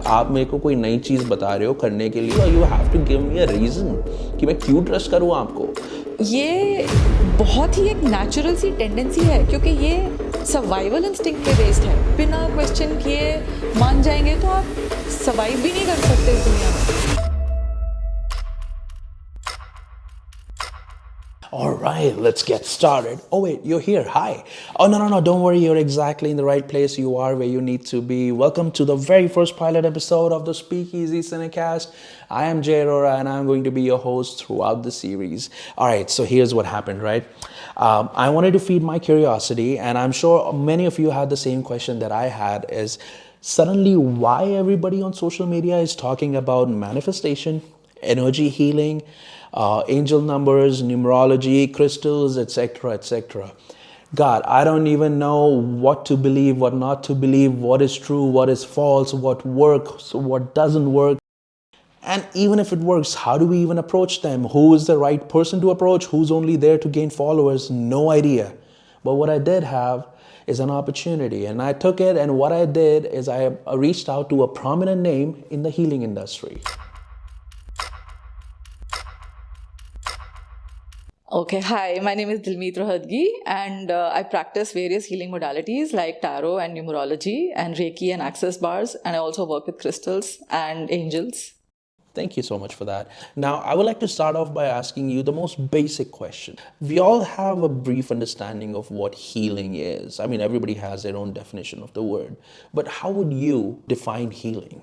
आप मेरे को कोई नई चीज़ बता रहे हो करने के लिए, you have to give me a reason कि मैं क्यों ट्रस्ट करूँ आपको। ये बहुत ही एक नेचुरल सी टेंडेंसी है, क्योंकि ये सर्वाइवल इंस्टिंक्ट पे बेस्ड है। बिना क्वेश्चन किए मान जाएंगे तो आप सर्वाइव भी नहीं कर सकते इस दुनिया में। All right, let's get started. Oh wait, you're here. Hi. Oh no, don't worry. You're exactly in the right place. You are where you need to be. Welcome to the very first pilot episode of the Speakeasy Cinecast. I am Jay Arora and I'm going to be your host throughout the series. All right, so here's what happened, right? I wanted to feed my curiosity, and I'm sure many of you had the same question that I had, is suddenly why everybody on social media is talking about manifestation, energy healing, angel numbers, numerology, crystals, etc., etc. God, I don't even know what to believe, what not to believe, what is true, what is false, what works, what doesn't work. And even if it works, how do we even approach them? Who is the right person to approach? Who's only there to gain followers? No idea. But what I did have is an opportunity, and I took it, and what I did is I reached out to a prominent name in the healing industry. Okay, hi, my name is Dilmeet Rohatgi, and I practice various healing modalities like tarot and numerology and Reiki and access bars, and I also work with crystals and angels. Thank you so much for that. Now, I would like to start off by asking you the most basic question. We all have a brief understanding of what healing is. I mean, everybody has their own definition of the word. But how would you define healing?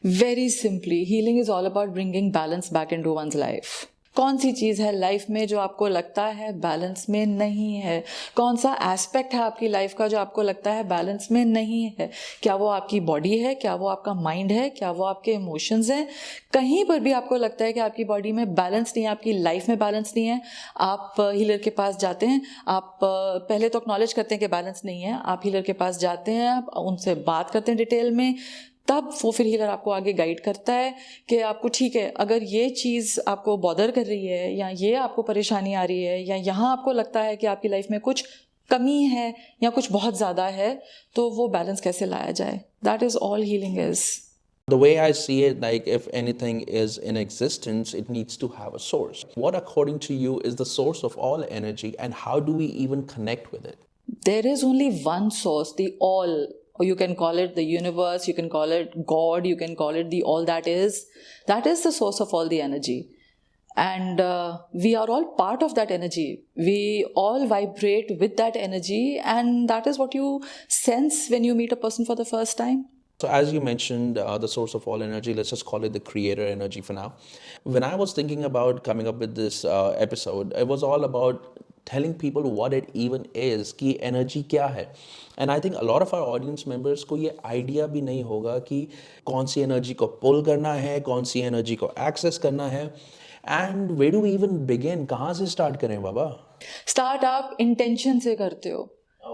Very simply, healing is all about bringing balance back into one's life. कौन सी चीज़ है life में जो आपको लगता है balance में नहीं है? कौन सा एस्पेक्ट है आपकी लाइफ का जो आपको लगता है बैलेंस में नहीं है? क्या वो आपकी बॉडी है? क्या वो आपका माइंड है? क्या वो आपके इमोशंस हैं? कहीं पर भी आपको लगता है कि आपकी बॉडी में बैलेंस नहीं है, आपकी लाइफ में बैलेंस नहीं है, आप हीलर के पास जाते हैं, आप पहले तो एक्नॉलेज करते हैं कि बैलेंस नहीं है, आप हीलर के पास जाते हैं, आप उनसे बात करते हैं डिटेल में, तब वो फिर हीलर आपको आगे गाइड करता है कि आपको ठीक है, अगर ये चीज़ आपको बॉदर कर रही है या ये आपको परेशानी आ रही है या यहाँ आपको लगता है कि आपकी लाइफ में कुछ कमी है या कुछ बहुत ज़्यादा है, तो वो बैलेंस कैसे लाया जाए. That is all healing is. The way I see it, like if anything is in existence, it needs to have a source. What, according to you, is the source of all energy, and how do we even connect with it? There is only one source, the all. Or you can call it the universe, you can call it God, you can call it the all that is. That is the source of all the energy. And we are all part of that energy. We all vibrate with that energy, and that is what you sense when you meet a person for the first time. So as you mentioned, the source of all energy, let's just call it the creator energy for now. When I was thinking about coming up with this episode, it was all about telling people what it even is, कि energy क्या है. And I think a lot of our audience members को ये idea भी नहीं होगा कि कौन सी energy को pull करना है, कौन सी energy को access करना है. And where do we even begin? कहाँ से start करें बाबा? Start आप intention से करते हो.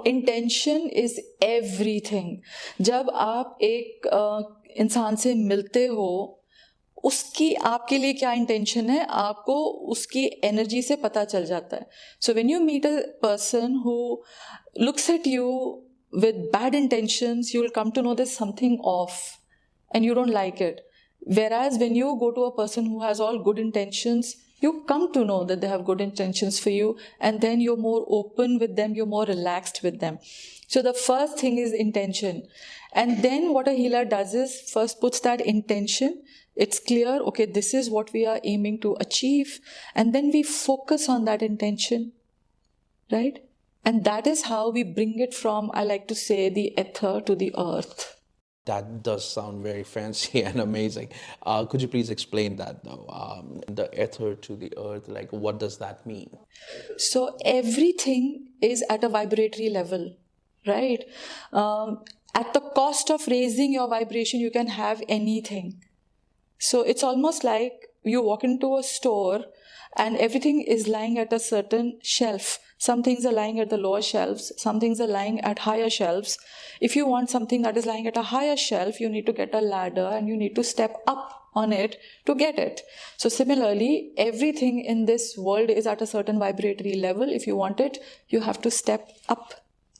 Intention is everything. जब आप एक इंसान से मिलते हो, उसकी आपके लिए क्या इंटेंशन है आपको उसकी एनर्जी से पता चल जाता है. So when you meet a person who looks at you with bad intentions, you will come to know this something off and you don't like it. Whereas when you go to a person who has all good intentions, you come to know that they have good intentions for you, and then you're more open with them, you're more relaxed with them. So the first thing is intention. And then what a healer does is first puts that intention. It's clear, okay, this is what we are aiming to achieve. And then we focus on that intention, right? And that is how we bring it from, I like to say, the ether to the earth. That does sound very fancy and amazing. Could you please explain that though? The ether to the earth, like what does that mean? So everything is at a vibratory level, right? At the cost of raising your vibration, you can have anything. So it's almost like you walk into a store and everything is lying at a certain shelf. Some things are lying at the lower shelves, some things are lying at higher shelves. If you want something that is lying at a higher shelf, you need to get a ladder and you need to step up on it to get it. So similarly, everything in this world is at a certain vibratory level. If you want it, you have to step up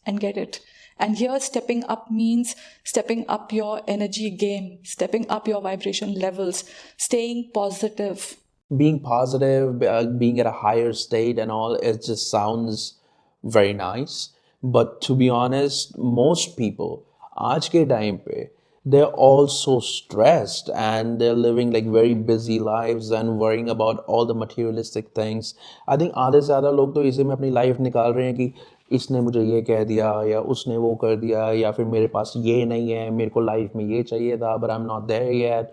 and get it. And here, stepping up means stepping up your energy game, stepping up your vibration levels, staying positive. Being positive, being at a higher state and all, it just sounds very nice. But to be honest, most people, आज के time पे, they're all so stressed and they're living like very busy lives and worrying about all the materialistic things. I think आधे से ज़्यादा लोग तो इसी में अपनी लाइफ निकाल रहे हैं कि इसने मुझे ये कह दिया या उसने वो कर दिया या फिर मेरे पास ये नहीं है, मेरे को लाइफ में ये चाहिए था, but I'm not there yet.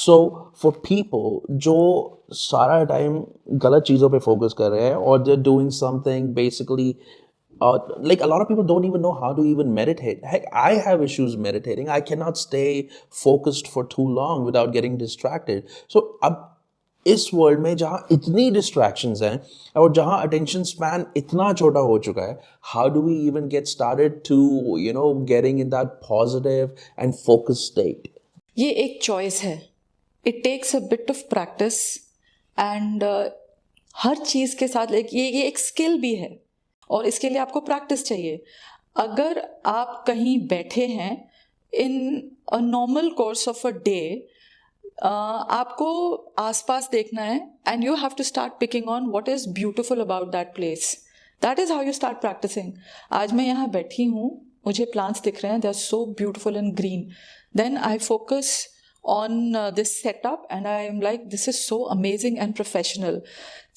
So for people जो सारा टाइम गलत चीज़ों पे फोकस कर रहे हैं और they're doing something basically like a lot of people don't even know how to even meditate. Heck, I have issues meditating. I cannot stay focused for too long without getting distracted. So अब इस world में जहाँ इतनी distractions हैं और जहाँ attention span इतना छोटा हो चुका है, how do we even get started to getting in that positive and focus state? ये एक चॉइस है. It takes a bit of practice and हर चीज़ के साथ ये एक स्किल भी है और इसके लिए आपको प्रैक्टिस चाहिए. अगर आप कहीं बैठे हैं in a normal course of a day, आपको आसपास देखना है and you have to start picking on what is beautiful about that place. That is how you start practicing. आज मैं यहाँ बैठी हूँ, मुझे प्लांट्स दिख रहे हैं, they are so beautiful and green. Then I focus on this setup and I am like, this is so amazing and professional.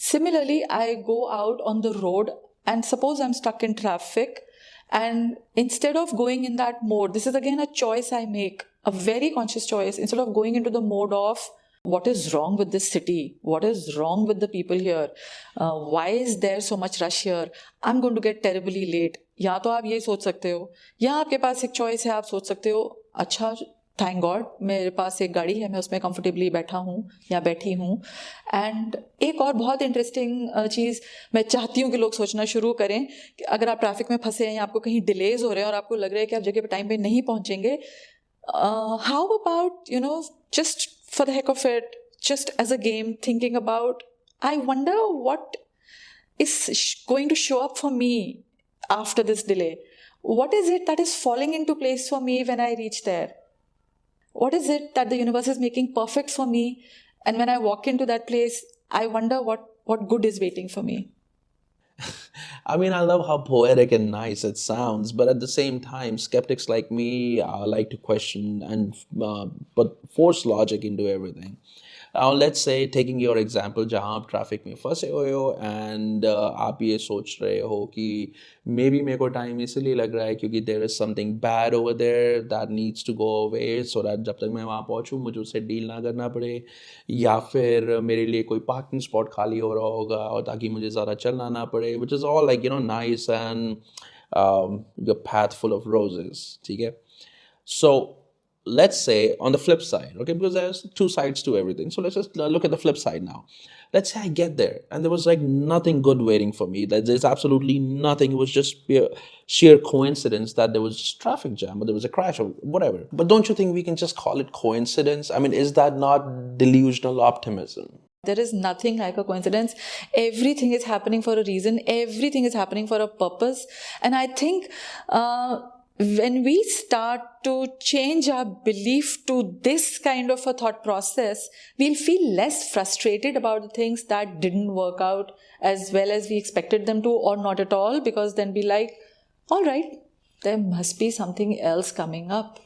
Similarly, I go out on the road and suppose I'm stuck in traffic, and instead of going in that mode, this is again a choice I make, a very conscious choice. Instead of going into the mode of what is wrong with this city, what is wrong with the people here, why is there so much rush here, I'm going to get terribly late. या तो आप ये सोच सकते हो, या आपके पास एक चॉइस है, आप सोच सकते हो अच्छा थैंक गॉड मेरे पास एक गाड़ी है, मैं उसमें कंफर्टेबली बैठा हूँ या बैठी हूँ. एंड एक और बहुत इंटरेस्टिंग चीज़ मैं चाहती हूँ कि लोग सोचना शुरू करें कि अगर आप ट्रैफिक में फंसे हैं या आपको कहीं डिलेज हो रहे हैं और आपको लग रहा है कि आप जगह पे टाइम पे नहीं पहुँचेंगे, how about just for the heck of it, just as a game, thinking about I wonder what is going to show up for me after this delay. What is it that is falling into place for me when I reach there? What is it that the universe is making perfect for me? And when I walk into that place, I wonder what good is waiting for me. I mean, I love how poetic and nice it sounds, but at the same time, skeptics like me like to question and but force logic into everything. Now, let's say, taking your example, जहाँ आप traffic में फंसे हुए हो and आप ये सोच रहे हो कि मे बी मेरे को टाइम इसलिए लग रहा है क्योंकि there is something bad over there that needs to go away so that जब तक मैं वहाँ पहुँचूँ मुझे उससे डील ना करना पड़े, या फिर मेरे लिए कोई पार्किंग स्पॉट खाली हो रहा होगा और ताकि मुझे ज़्यादा चलना ना पड़े, which is all like nice and your path full of roses. ठीक है? So let's say on the flip side, okay, because there's two sides to everything. So let's just look at the flip side now. Let's say I get there and there was like nothing good waiting for me. There's absolutely nothing. It was just sheer coincidence that there was just traffic jam or there was a crash or whatever. But don't you think we can just call it coincidence? I mean, is that not delusional optimism? There is nothing like a coincidence. Everything is happening for a reason. Everything is happening for a purpose. And I think when we start to change our belief to this kind of a thought process, we'll feel less frustrated about the things that didn't work out as well as we expected them to, or not at all, because then be like, all right, there must be something else coming up.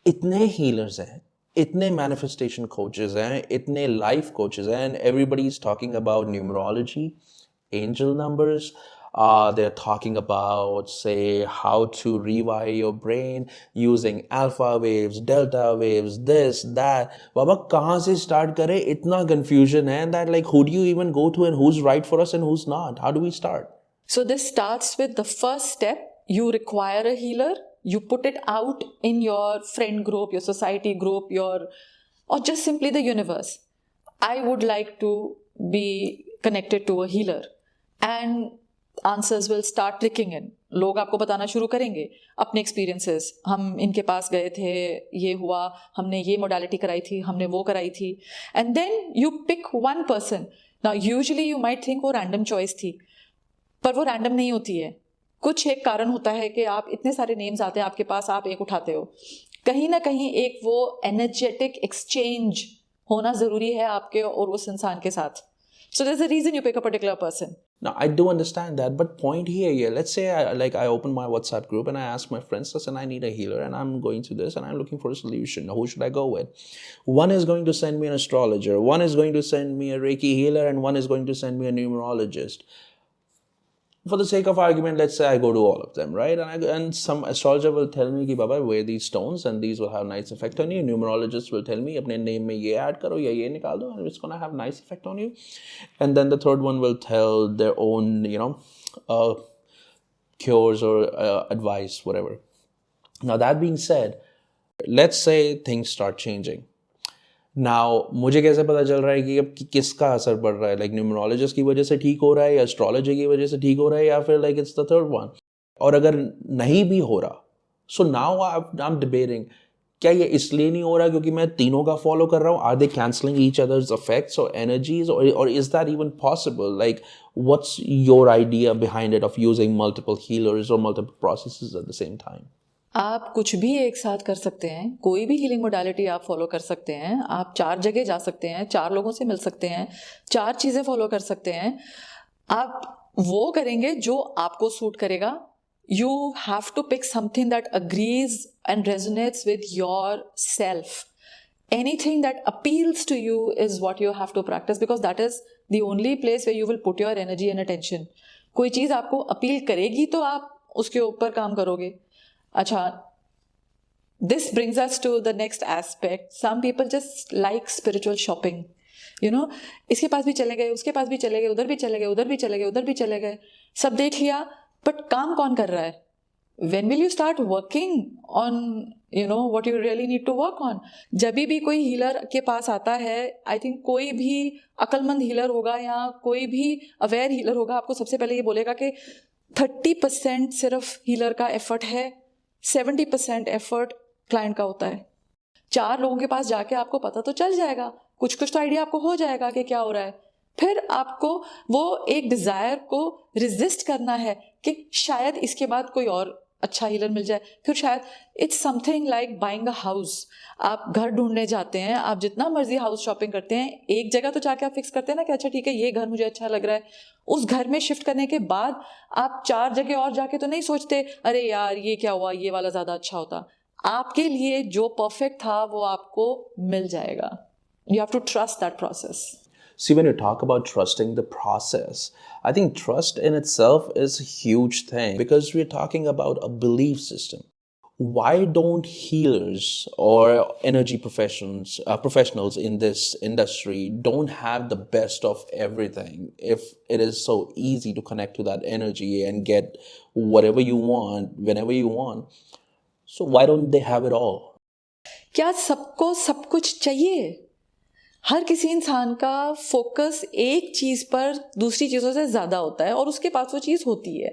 इतने healers हैं, इतने manifestation coaches हैं, इतने life coaches हैं, and everybody is talking about numerology, angel numbers. They're talking about, say, how to rewire your brain using alpha waves, delta waves, this, that. बाबा कहाँ से start करें? इतना confusion है that like who do you even go to and who's right for us and who's not? How do we start? So this starts with the first step. You require a healer. You put it out in your friend group, your society group, or just simply the universe. I would like to be connected to a healer. And answers will start clicking in. लोग आपको बताना शुरू करेंगे अपने experiences. हम इनके पास गए थे, ये हुआ, हमने ये modality कराई थी, हमने वो कराई थी. And then you pick one person. Now usually you might think वो random choice थी, पर वो random नहीं होती है. कुछ एक कारण होता है कि आप इतने सारे names आते हैं आपके पास, आप एक उठाते हो. कहीं ना कहीं एक वो energetic exchange होना ज़रूरी है आपके और उस इंसान के साथ. So there's a reason you pick a particular person. Now, I do understand that, but point here, yeah, let's say I open my WhatsApp group and I ask my friends, listen, I need a healer and I'm going to this and I'm looking for a solution. Now, who should I go with? One is going to send me an astrologer, one is going to send me a Reiki healer, and one is going to send me a numerologist. For the sake of argument, let's say I go to all of them, right? And some astrologer will tell me कि बाबा wear these stones and these will have nice effect on you. Numerologist will tell me अपने name में ये add करो या ये निकाल दो and it's gonna have nice effect on you. And then the third one will tell their own, cures or advice, whatever. Now that being said, let's say things start changing. Now, मुझे कैसे पता चल रहा है कि अब किसका असर पड़ रहा है? लाइक न्यूमरोलॉजिस्ट की वजह से ठीक हो रहा है या एस्ट्रोलॉजी की वजह से ठीक हो रहा है या फिर like it's the third one. और अगर नहीं भी हो रहा, so now I am debating, क्या ये इसलिए नहीं हो रहा क्योंकि मैं तीनों का फॉलो कर रहा हूँ? Are they cancelling each others effects और एनर्जीज, और is that even possible? Like what's your idea behind it of using multiple healers और multiple processes at the same time? आप कुछ भी एक साथ कर सकते हैं, कोई भी हीलिंग मोडालिटी आप फॉलो कर सकते हैं. आप 4 जगह जा सकते हैं, 4 लोगों से मिल सकते हैं, 4 चीज़ें फॉलो कर सकते हैं. आप वो करेंगे जो आपको सूट करेगा. You have to pick something that agrees and resonates with your self. Anything that appeals to you is what you have to practice, because that is the only place where you will put your energy and attention. कोई चीज़ आपको appeal करेगी तो आप उसके ऊपर काम करोगे. अच्छा, this brings us to the next aspect. Some people just like spiritual shopping. इसके पास भी चले गए, उसके पास भी चले गए, उधर भी चले गए, उधर भी चले गए, उधर भी चले गए, सब देख लिया, बट काम कौन कर रहा है? When will you start working on what you really need to work on? जब भी कोई हीलर के पास आता है, आई थिंक कोई भी अक्लमंद हीलर होगा या कोई भी अवेयर हीलर होगा, आपको सबसे पहले ये बोलेगा कि 30% सिर्फ हीलर का एफर्ट है, 70% एफर्ट क्लाइंट का होता है. 4 लोगों के पास जाके आपको पता तो चल जाएगा, कुछ तो आइडिया आपको हो जाएगा कि क्या हो रहा है. फिर आपको वो एक डिज़ायर को रिजिस्ट करना है कि शायद इसके बाद कोई और अच्छा हीलर मिल जाए. फिर शायद it's something like buying a house. आप घर ढूंढने जाते हैं, आप जितना मर्जी हाउस शॉपिंग करते हैं, एक जगह तो जाके आप फिक्स करते हैं ना कि अच्छा ठीक है, ये घर मुझे अच्छा लग रहा है. उस घर में शिफ्ट करने के बाद आप 4 जगह और जाके तो नहीं सोचते अरे यार ये क्या हुआ, ये वाला ज़्यादा अच्छा होता. आपके लिए जो परफेक्ट था वो आपको मिल जाएगा. You have to trust that process. See, when you talk about trusting the process, I think trust in itself is a huge thing because we're talking about a belief system. Why don't healers or energy professionals in this industry don't have the best of everything if it is so easy to connect to that energy and get whatever you want whenever you want? So why don't they have it all? क्या सबको सब कुछ चाहिए? हर किसी इंसान का focus एक चीज़ पर दूसरी चीज़ों से ज़्यादा होता है और उसके पास वो चीज़ होती है.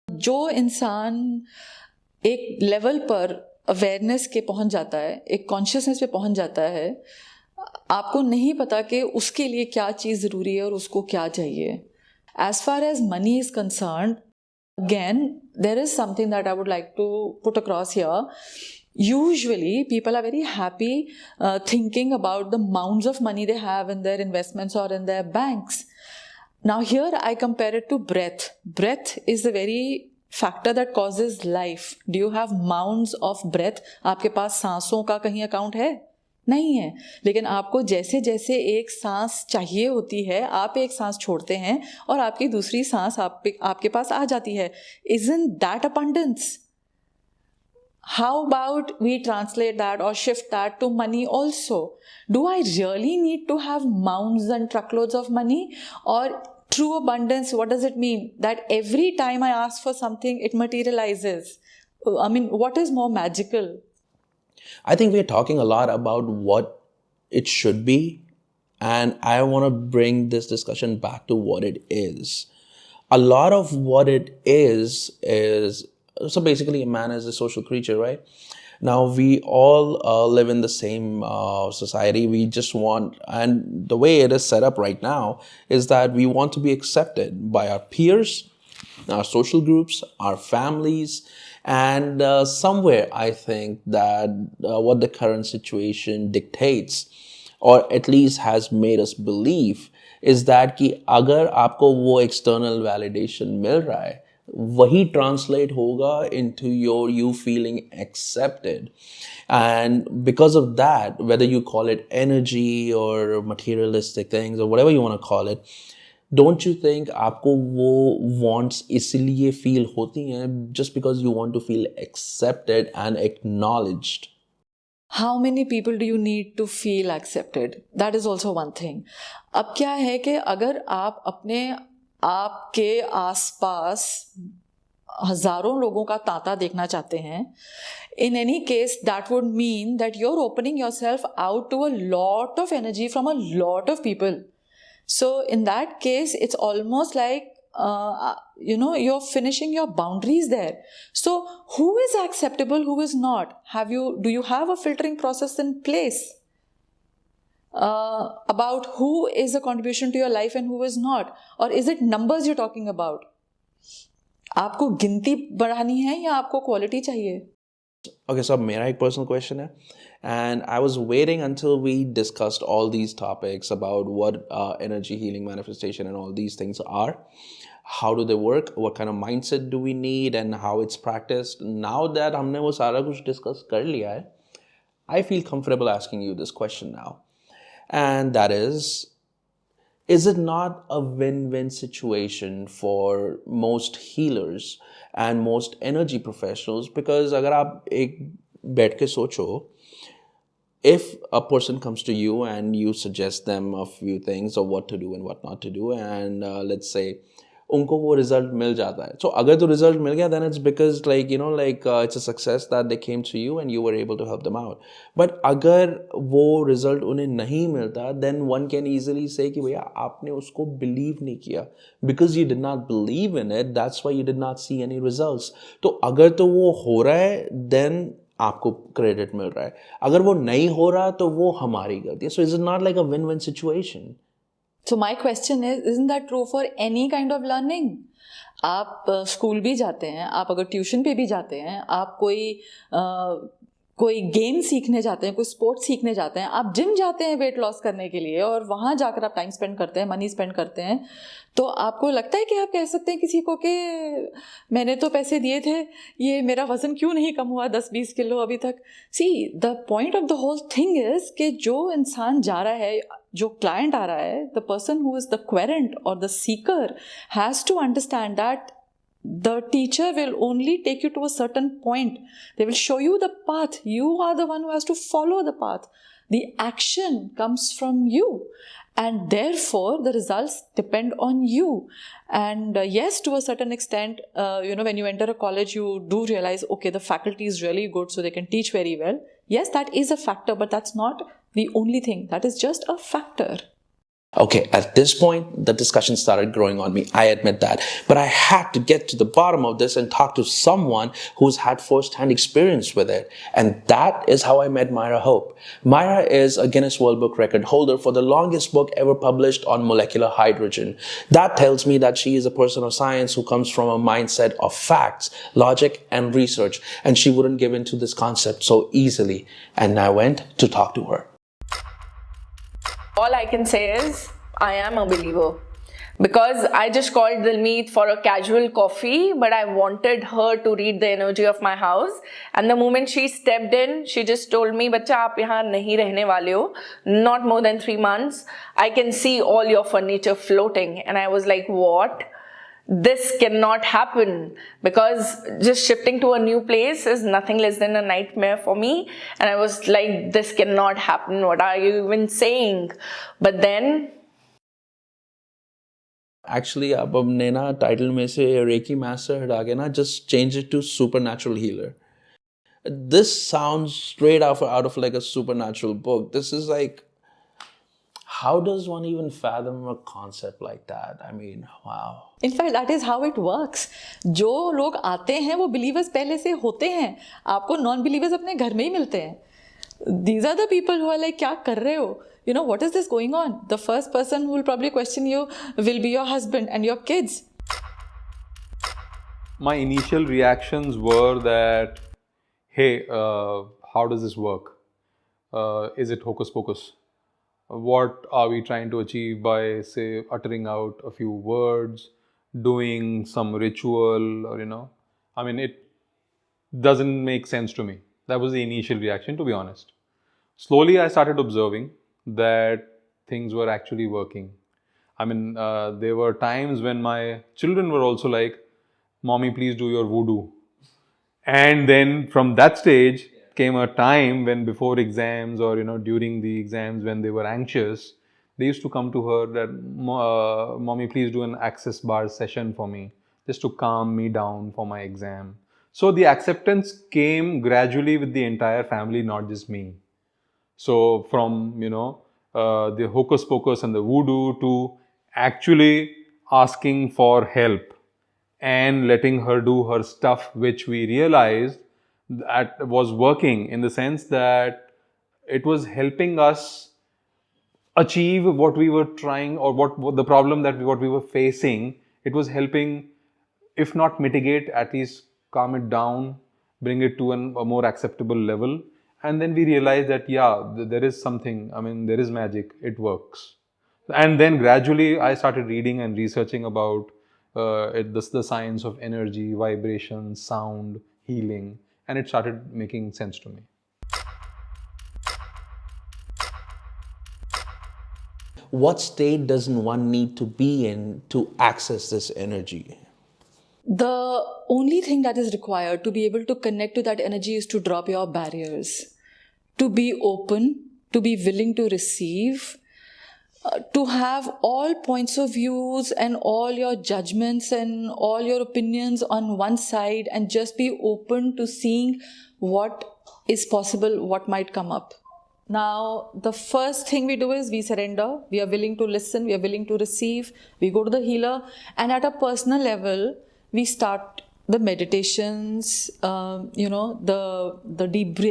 जो इंसान एक लेवल पर अवेयरनेस के पहुंच जाता है, एक कॉन्शियसनेस पे पहुंच जाता है, आपको नहीं पता कि उसके लिए क्या चीज़ ज़रूरी है और उसको क्या चाहिए. As far as money is concerned, again there is something that I would like to put across here. Usually, people are very happy thinking about the mounds of money they have in their investments or in their banks. Now, here I compare it to breath. Breath is the very factor that causes life. Do you have mounds of breath? आपके पास सांसों का कहीं account है? नहीं है. लेकिन आपको जैसे जैसे एक सांस चाहिए होती है, आप एक सांस छोड़ते हैं और आपकी दूसरी सांस आपके पास आ जाती है. Isn't that abundance? How about we translate that or shift that to money also? Do I really need to have mounds and truckloads of money? Or true abundance, what does it mean? That every time I ask for something, it materializes. I mean, what is more magical? I think we're talking a lot about what it should be, and I want to bring this discussion back to what it is. A lot of what it is so basically a man is a social creature, right? Now, we all live in the same society. We just want, and the way it is set up right now is that we want to be accepted by our peers, our social groups, our families, and somewhere I think that what the current situation dictates, or at least has made us believe, is that कि अगर आपको वो external validation मिल रहा है, वही translate होगा into you feeling accepted. And because of that, whether you call it energy or materialistic things or whatever you want to call it, don't you think आपको वो wants इसलिए feel होती हैं just because you want to feel accepted and acknowledged? How many people do you need to feel accepted? That is also one thing. अब क्या है कि अगर आप अपने आपके आसपास हजारों लोगों का तांता देखना चाहते हैं, in any case that would mean that you're opening yourself out to a lot of energy from a lot of people. So in that case, it's almost like you're finishing your boundaries there. So who is acceptable, who is not? Do you have a filtering process in place about who is a contribution to your life and who is not? Or is it numbers you're talking about? आपको गिनती बढ़ानी है या आपको quality चाहिए? Okay, so मेरा एक personal question है, and I was waiting until we discussed all these topics about what energy healing manifestation and all these things are. How do they work? What kind of mindset do we need and how it's practiced? Now that हमने वो सारा कुछ discuss कर लिया है, I feel comfortable asking you this question now. And that is it not a win-win situation for most healers and most energy professionals? Because अगर आप एक बैठ के सोचो, if a person comes to you and you suggest them a few things of what to do and what not to do, and let's say उनको वो result मिल जाता है, so अगर तो result मिल गया, then it's because it's a success that they came to you and you were able to help them out. But अगर वो result उन्हें नहीं मिलता, then one can easily say कि भैया आपने उसको believe नहीं किया, because you did not believe in it, that's why you did not see any results. तो अगर तो वो हो रहा है, then आपको क्रेडिट मिल रहा है. अगर वो नहीं हो रहा तो वो हमारी गलती है. So is it not like a win-win situation? So my question is, isn't that true for any kind of learning? आप स्कूल भी जाते हैं, आप अगर ट्यूशन पे भी जाते हैं, आप कोई गेम सीखने जाते हैं, कोई स्पोर्ट्स सीखने जाते हैं, आप जिम जाते हैं वेट लॉस करने के लिए और वहाँ जाकर आप टाइम स्पेंड करते हैं, मनी स्पेंड करते हैं, तो आपको लगता है कि आप कह सकते हैं किसी को कि मैंने तो पैसे दिए थे, ये मेरा वज़न क्यों नहीं कम हुआ 10-20 किलो अभी तक? See the point of the whole thing is कि जो इंसान जा रहा है, जो क्लाइंट आ रहा है, the person who is the querent और the seeker has to understand that the teacher will only take you to a certain point. They will show you the path. You are the one who has to follow the path. The action comes from you, and therefore the results depend on you. And yes, to a certain extent, when you enter a college, you do realize, okay, the faculty is really good, so they can teach very well. Yes, that is a factor, but that's not the only thing. That is just a factor. Okay, at this point, the discussion started growing on me. I admit that. But I had to get to the bottom of this and talk to someone who's had first-hand experience with it. And that is how I met Myra Hope. Myra is a Guinness World Book record holder for the longest book ever published on molecular hydrogen. That tells me that she is a person of science who comes from a mindset of facts, logic, and research. And she wouldn't give in to this concept so easily. And I went to talk to her. All I can say is I am a believer, because I just called Dilmeet for a casual coffee, but I wanted her to read the energy of my house. And the moment she stepped in, she just told me, "Bacha, aap yahan nahi rehne wale ho, not more than 3 months. I can see all your furniture floating." And I was like, what? This cannot happen, because just shifting to a new place is nothing less than a nightmare for me. And I was like, this cannot happen. What are you even saying? But then actually, अब हमने ना title में से reiki master हटा के ना just change it to supernatural healer. This sounds straight out of like a supernatural book. This is like, How does one even fathom a concept like that? I mean, wow. In fact, that is how it works. जो लोग आते हैं वो believers पहले से होते हैं. आपको non-believers अपने घर में ही मिलते हैं. These are the people who are like, क्या कर रहे हो? You know, what is this going on? The first person who will probably question you will be your husband and your kids. My initial reactions were that, hey, how does this work? Is it hocus pocus? What are we trying to achieve by, say, uttering out a few words, doing some ritual, or I mean, it doesn't make sense to me. That was the initial reaction, to be honest. Slowly, I started observing that things were actually working. I mean, there were times when my children were also like, Mommy, please do your voodoo. And then from that stage came a time when before exams or, during the exams when they were anxious, they used to come to her that, Mommy, please do an access bar session for me, just to calm me down for my exam. So the acceptance came gradually with the entire family, not just me. So from, the hocus pocus and the voodoo to actually asking for help and letting her do her stuff, which we realized that was working in the sense that it was helping us achieve what we were trying, or what the problem that what we were facing. It was helping, if not mitigate, at least calm it down, bring it to a more acceptable level. And then we realized that, there is something, there is magic, it works. And then gradually I started reading and researching about the science of energy, vibration, sound, healing, and it started making sense to me. What state doesn't one need to be in to access this energy? The only thing that is required to be able to connect to that energy is to drop your barriers, to be open, to be willing to receive, to have all points of views and all your judgments and all your opinions on one side, and just be open to seeing what is possible, what might come up. Now, the first thing we do is we surrender. We are willing to listen. We are willing to receive. We go to the healer. And at a personal level, we start the meditations, the deep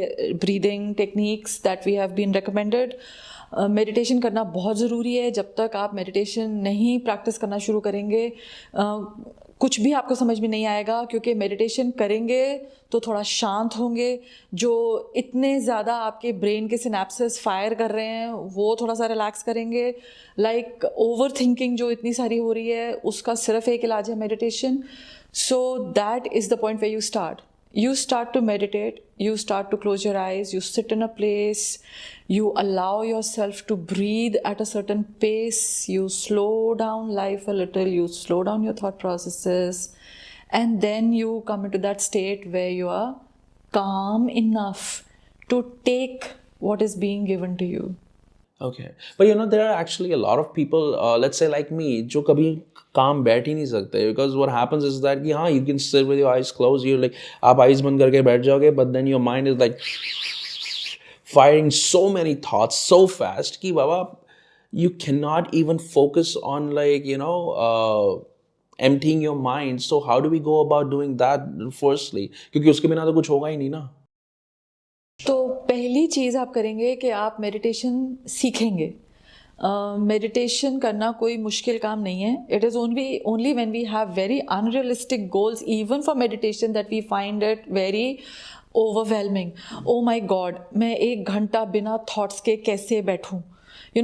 breathing techniques that we have been recommended. Meditation करना बहुत ज़रूरी है. जब तक आप meditation नहीं practice करना शुरू करेंगे, कुछ भी आपको समझ में नहीं आएगा, क्योंकि मेडिटेशन करेंगे तो थोड़ा शांत होंगे. जो इतने ज़्यादा आपके ब्रेन के सिनेप्सेस फायर कर रहे हैं वो थोड़ा सा रिलैक्स करेंगे. लाइक ओवर थिंकिंग जो इतनी सारी हो रही है, उसका सिर्फ एक इलाज है meditation. So that is the point where you start. You start to meditate, you start to close your eyes, you sit in a place, you allow yourself to breathe at a certain pace, you slow down life a little, you slow down your thought processes, and then you come into that state where you are calm enough to take what is being given to you. Okay. But there are actually a lot of people, let's say like me, जो कभी काम बैठ ही नहीं सकते, because what happens is that you can sit with your eyes closed, you're like, आप eyes बंद करके बैठ जाओगे, but then your mind is like firing so many thoughts so fast कि बाबा you cannot even focus on emptying your mind. So how do we go about doing that firstly? क्योंकि उसके बिना तो कुछ होगा ही नहीं ना. तो पहली चीज़ आप करेंगे कि आप मेडिटेशन सीखेंगे. मेडिटेशन करना कोई मुश्किल काम नहीं है. It is only when we have very unrealistic goals even for meditation that we find it very overwhelming. Oh my God, मैं 1 घंटा बिना थॉट्स के कैसे बैठूं?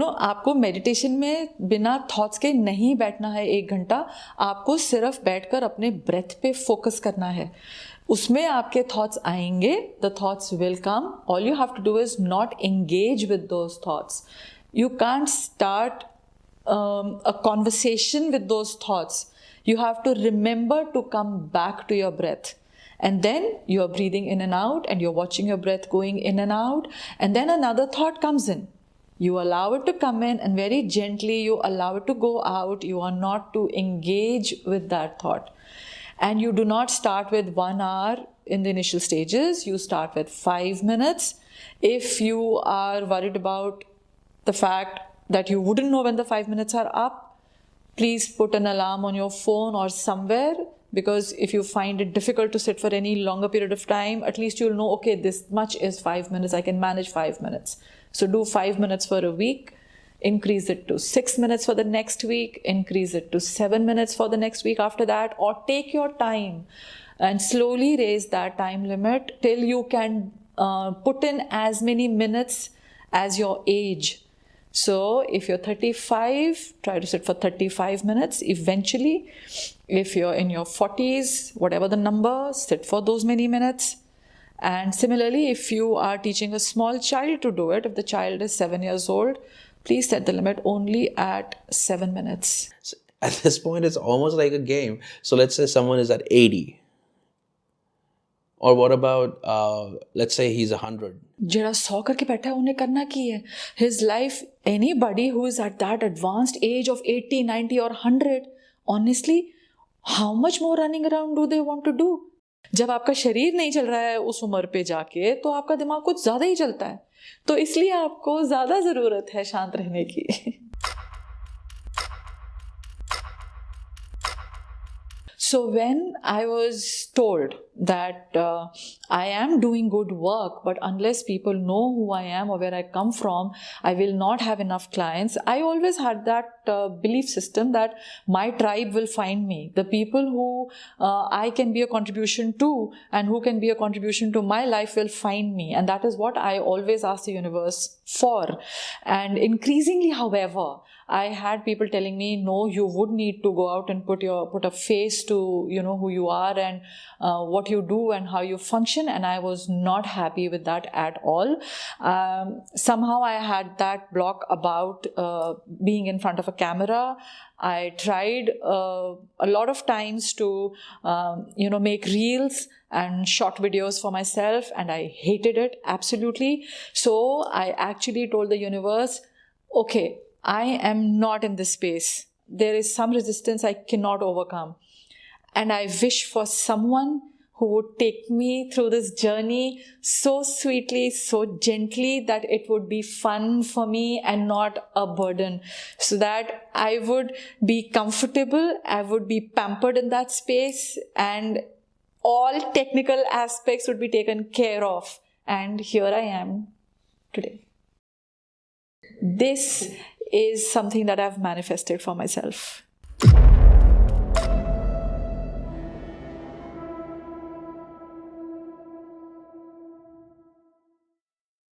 आपको मेडिटेशन में बिना थॉट्स के नहीं बैठना है 1 घंटा. आपको सिर्फ बैठकर अपने ब्रेथ पे फोकस करना है. उसमें आपके थॉट्स आएंगे, the thoughts will come. All you have to do is not engage with those thoughts. You can't start a conversation with those thoughts. You have to remember to come back to your breath. And then you're breathing in and out, and you're watching your breath going in and out. And then another thought comes in. You allow it to come in, and very gently you allow it to go out. You are not to engage with that thought. And you do not start with 1 hour in the initial stages. You start with 5 minutes. If you are worried about the fact that you wouldn't know when the 5 minutes are up, please put an alarm on your phone or somewhere, because if you find it difficult to sit for any longer period of time, at least you'll know, okay, this much is 5 minutes, I can manage 5 minutes. So do 5 minutes for a week, increase it to 6 minutes for the next week, increase it to 7 minutes for the next week after that, or take your time and slowly raise that time limit till you can put in as many minutes as your age. So if you're 35, try to sit for 35 minutes eventually. If you're in your 40s, whatever the number, sit for those many minutes. And similarly, if you are teaching a small child to do it, if the child is 7 years old, please set the limit only at 7 minutes. At this point, it's almost like a game. So let's say someone is at 80. Or what about, let's say he's 100. जरा 100 करके बैठा है उन्हें करना की है. His life, anybody who is at that advanced age of 80, 90 or 100, honestly, how much more running around do they want to do? जब आपका शरीर नहीं चल रहा है उस उम्र पे जाके, तो आपका दिमाग कुछ ज़्यादा ही चलता है. तो इसलिए आपको ज़्यादा ज़रूरत है शांत रहने की. So when I was told that I am doing good work, but unless people know who I am or where I come from, I will not have enough clients, I always had that belief system that my tribe will find me. The people who I can be a contribution to and who can be a contribution to my life will find me. And that is what I always ask the universe for. And increasingly, however, I had people telling me, no, you would need to go out and put a face to, who you are and what you do and how you function. And I was not happy with that at all. Somehow I had that block about being in front of a camera. I tried a lot of times to, make reels and short videos for myself, and I hated it absolutely. So I actually told the universe, okay, I am not in this space. There is some resistance I cannot overcome. And I wish for someone who would take me through this journey so sweetly, so gently, that it would be fun for me and not a burden. So that I would be comfortable, I would be pampered in that space, and all technical aspects would be taken care of. And here I am today. This is something that I've manifested for myself.